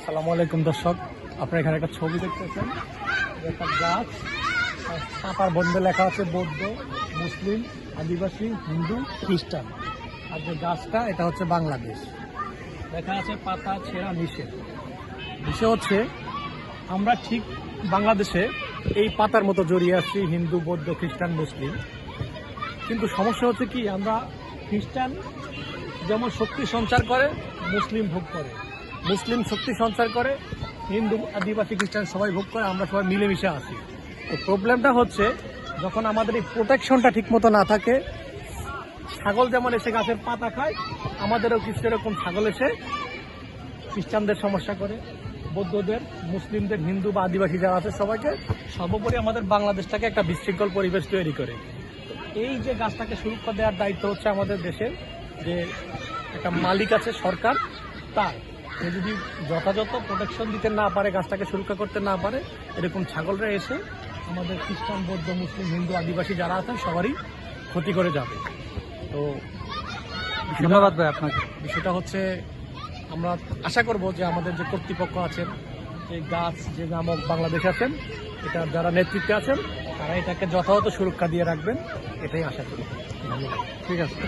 আসসালামু আলাইকুম দর্শক, আপনারা এখানে একটা ছবি দেখতেছেন। একটা গাছ, পাতার বন্ধে লেখা আছে বৌদ্ধ, মুসলিম, আদিবাসী, হিন্দু, খ্রিস্টান। আর যে গাছটা এটা হচ্ছে বাংলাদেশ। লেখা আছে পাতা ছেঁড়া নিষেধ। বিষয় হচ্ছে আমরা ঠিক বাংলাদেশে এই পাতার মতো জড়িয়ে আসছি হিন্দু, বৌদ্ধ, খ্রিস্টান, মুসলিম। কিন্তু সমস্যা হচ্ছে কি, আমরা খ্রিস্টান যেমন শক্তি সঞ্চার করে, মুসলিম ভোগ করে, মুসলিম শক্তি সঞ্চার করে, হিন্দু, আদিবাসী, খ্রিস্টান সবাই ভোগ করে, আমরা সবাই মিলেমিশে আসি। তো প্রবলেমটা হচ্ছে যখন আমাদের এই প্রোটেকশনটা ঠিক মতো না থাকে, ছাগল যেমন এসে গাছের পাতা খায়, আমাদেরও কিছু এরকম ছাগল এসে খ্রিস্টানদের সমস্যা করে, বৌদ্ধদের, মুসলিমদের, হিন্দু বা আদিবাসী যারা আছে সবাইকে, সর্বোপরি আমাদের বাংলাদেশটাকে একটা বিশৃঙ্খল পরিবেশ তৈরি করে। এই যে গাছটাকে সুরক্ষা দেওয়ার দায়িত্ব হচ্ছে আমাদের দেশের যে একটা মালিক আছে সরকার, তার সে যদি যথাযথ প্রোটেকশন দিতে না পারে, গাছটাকে সুরক্ষা করতে না পারে, এরকম ছাগলরা এসে আমাদের খ্রিস্টান, বৌদ্ধ, মুসলিম, হিন্দু, আদিবাসী যারা আছেন সবারই ক্ষতি করে যাবে। তো ধন্যবাদ ভাই আপনাকে। বিষয়টা হচ্ছে আমরা আশা করব যে আমাদের যে কর্তৃপক্ষ আছেন, এই গাছ যে নামক বাংলাদেশ আছেন, এটা যারা নেতৃত্বে আছেন, তারা এটাকে যথাযথ সুরক্ষা দিয়ে রাখবেন, এটাই আশা করি। ধন্যবাদ। ঠিক আছে।